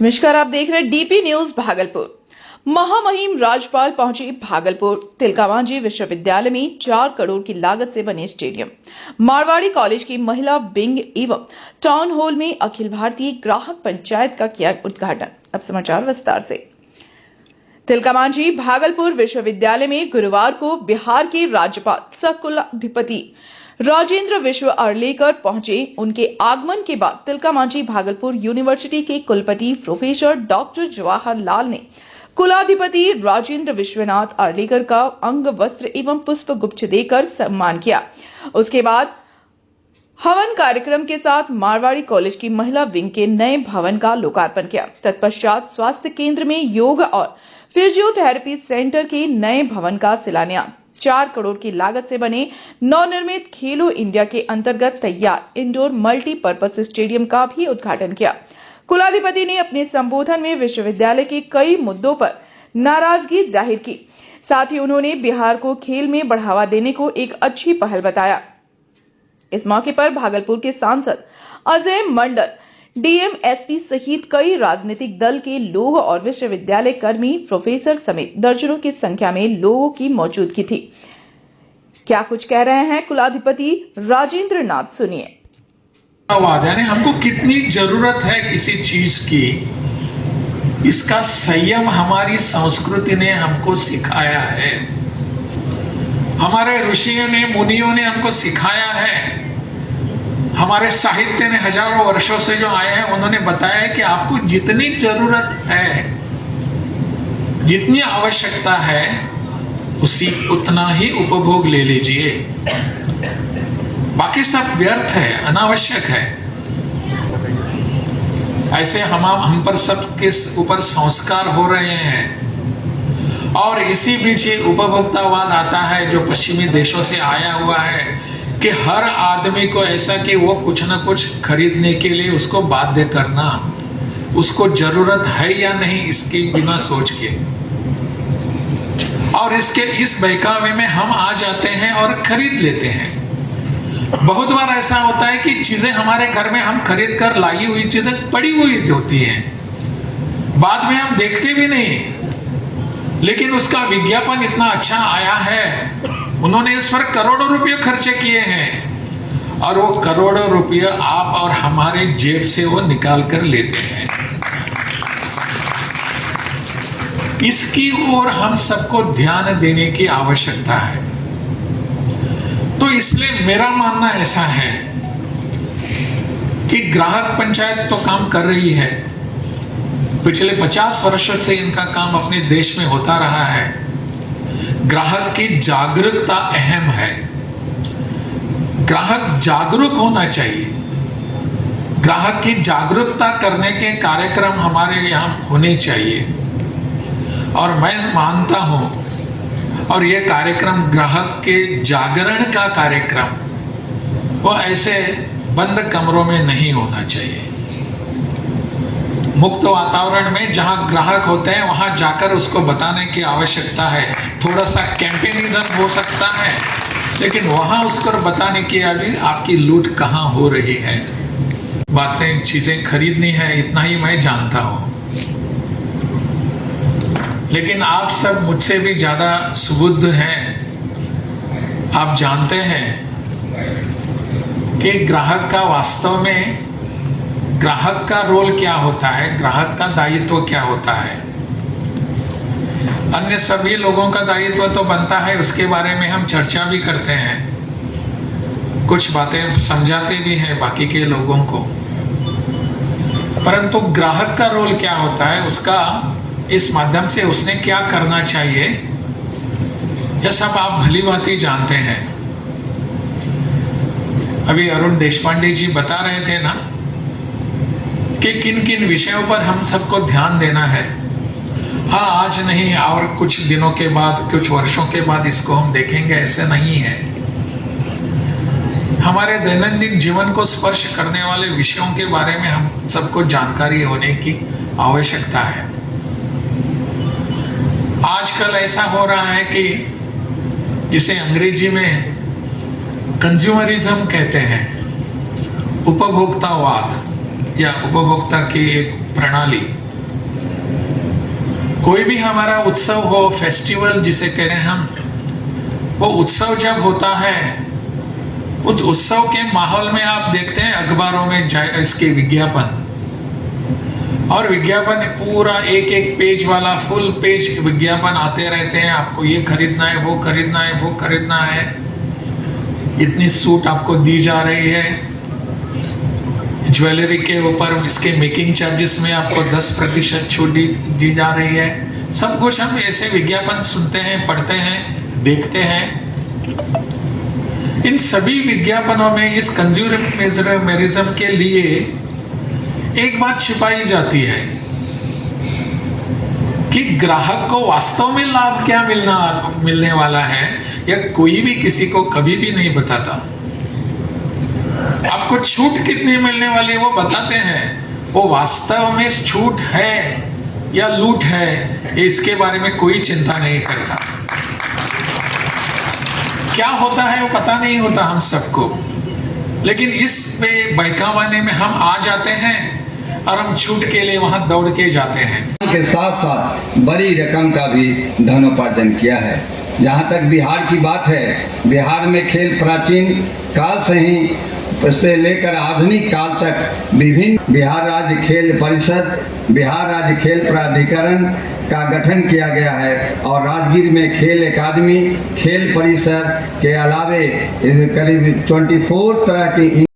नमस्कार, आप देख रहे हैं डीपी न्यूज भागलपुर। महामहिम राज्यपाल पहुंचे भागलपुर। तिलकामांझी विश्वविद्यालय में 4 करोड़ की लागत से बने स्टेडियम। मारवाड़ी कॉलेज की महिला विंग एवं टाउन हॉल में अखिल भारतीय ग्राहक पंचायत का किया उद्घाटन। अब समाचार विस्तार से। तिलकामांझी भागलपुर विश्वविद्यालय में गुरुवार को बिहार के राज्यपाल सह कुलाधिपति राजेंद्र विश्व अर्लेकर पहुंचे। उनके आगमन के बाद तिलकामांझी भागलपुर यूनिवर्सिटी के कुलपति प्रोफेसर डॉक्टर जवाहर लाल ने कुलाधिपति राजेंद्र विश्वनाथ अर्लेकर का अंग वस्त्र एवं पुष्प गुच्छ देकर सम्मान किया। उसके बाद हवन कार्यक्रम के साथ मारवाड़ी कॉलेज की महिला विंग के नए भवन का लोकार्पण किया। तत्पश्चात स्वास्थ्य केंद्र में योग और फिजियोथेरेपी सेंटर के नए भवन का शिलान्यास। 4 करोड़ की लागत से बने नवनिर्मित खेलो इंडिया के अंतर्गत तैयार इंडोर मल्टीपर्पज स्टेडियम का भी उद्घाटन किया। कुलाधिपति ने अपने संबोधन में विश्वविद्यालय के कई मुद्दों पर नाराजगी जाहिर की। साथ ही उन्होंने बिहार को खेल में बढ़ावा देने को एक अच्छी पहल बताया। इस मौके पर भागलपुर के सांसद अजय मंडल, डीएम, एसपी सहित कई राजनीतिक दल के लोग और विश्वविद्यालय कर्मी, प्रोफेसर समेत दर्जनों की संख्या में लोगों की मौजूदगी थी। क्या कुछ कह रहे हैं कुलाधिपति राजेंद्र नाथ, सुनिए। यानी हमको कितनी जरूरत है किसी चीज की, इसका संयम हमारी संस्कृति ने हमको सिखाया है। हमारे ऋषियों ने, मुनियों ने हमको सिखाया है। हमारे साहित्य ने हजारों वर्षों से जो आए हैं, उन्होंने बताया है कि आपको जितनी जरूरत है, जितनी आवश्यकता है, उतना ही उपभोग ले लीजिए। बाकी सब व्यर्थ है, अनावश्यक है। ऐसे हम पर सबके ऊपर संस्कार हो रहे हैं और इसी बीच ये उपभोक्तावाद आता है जो पश्चिमी देशों से आया हुआ है कि हर आदमी को ऐसा कि वो कुछ ना कुछ खरीदने के लिए उसको बाध्य करना, उसको जरूरत है या नहीं इसकी बिना सोच के, और इस बहकावे में हम आ जाते हैं और खरीद लेते हैं। बहुत बार ऐसा होता है कि चीजें हमारे घर में हम खरीद कर लाई हुई चीजें पड़ी हुई होती हैं, बाद में हम देखते भी नहीं, लेकिन उसका विज्ञापन इतना अच्छा आया है, उन्होंने इस पर करोड़ों रुपए खर्चे किए हैं और वो करोड़ों रुपए आप और हमारे जेब से वो निकाल कर लेते हैं। इसकी ओर हम सबको ध्यान देने की आवश्यकता है। तो इसलिए मेरा मानना ऐसा है कि ग्राहक पंचायत तो काम कर रही है, पिछले 50 वर्षों से इनका काम अपने देश में होता रहा है। ग्राहक की जागरूकता अहम है, ग्राहक जागरूक होना चाहिए। ग्राहक की जागरूकता करने के कार्यक्रम हमारे यहाँ होने चाहिए और मैं मानता हूं, और ये कार्यक्रम ग्राहक के जागरण का कार्यक्रम, वो ऐसे बंद कमरों में नहीं होना चाहिए। मुक्त वातावरण में जहां ग्राहक होते हैं वहां जाकर उसको बताने की आवश्यकता है। थोड़ा सा कैंपेनिज्म हो सकता है, लेकिन वहां उसको बताने की अभी आपकी लूट कहां हो रही है, बातें चीजें खरीदनी है, इतना ही मैं जानता हूं। लेकिन आप सब मुझसे भी ज्यादा सुबुद्ध हैं। आप जानते हैं कि ग्राहक का वास्तव में ग्राहक का रोल क्या होता है, ग्राहक का दायित्व क्या होता है। अन्य सभी लोगों का दायित्व तो बनता है, उसके बारे में हम चर्चा भी करते हैं, कुछ बातें समझाते भी हैं बाकी के लोगों को, परंतु ग्राहक का रोल क्या होता है, उसका इस माध्यम से उसने क्या करना चाहिए, यह सब आप भली भांति जानते हैं। अभी अरुण देशपांडे जी बता रहे थे ना कि किन किन विषयों पर हम सबको ध्यान देना है। हाँ, आज नहीं और कुछ दिनों के बाद, कुछ वर्षों के बाद इसको हम देखेंगे, ऐसे नहीं है। हमारे दैनंदिन जीवन को स्पर्श करने वाले विषयों के बारे में हम सबको जानकारी होने की आवश्यकता है। आजकल ऐसा हो रहा है कि जिसे अंग्रेजी में कंज्यूमरिज्म कहते हैं, उपभोक्तावाद या उपभोक्ता की एक प्रणाली, कोई भी हमारा उत्सव हो, फेस्टिवल जिसे कह रहे हैं हम, वो उत्सव जब होता है उस उत्सव के माहौल में आप देखते हैं अखबारों में इसके विज्ञापन, और विज्ञापन पूरा एक एक पेज वाला फुल पेज विज्ञापन आते रहते हैं। आपको ये खरीदना है, वो खरीदना है, वो खरीदना है, इतनी छूट आपको दी जा रही है, ज्वेलरी के ऊपर इसके मेकिंग चार्जेस में आपको 10% छूट दी जा रही है। सब कुछ हम ऐसे विज्ञापन सुनते हैं, पढ़ते हैं, देखते हैं। इन सभी विज्ञापनों में इस कंज्यूमरिज्म के लिए एक बात छिपाई जाती है कि ग्राहक को वास्तव में लाभ क्या मिलने वाला है, या कोई भी किसी को कभी भी नहीं बताता। आपको छूट कितनी मिलने वाली है वो बताते हैं, वो वास्तव में छूट है या लूट है इसके बारे में कोई चिंता नहीं करता। क्या होता है वो पता नहीं होता हम सबको, लेकिन इस पे बहकावाने में हम आ जाते हैं और हम छूट के लिए वहां दौड़ के जाते हैं। के साथ साथ बड़ी रकम का भी धनोपार्जन किया है। जहाँ तक बिहार की बात है, बिहार में खेल प्राचीन काल से ही से लेकर आधुनिक काल तक विभिन्न बिहार राज्य खेल परिषद, बिहार राज्य खेल प्राधिकरण का गठन किया गया है, और राजगीर में खेल अकादमी, खेल परिसर के अलावे करीब 24 तरह की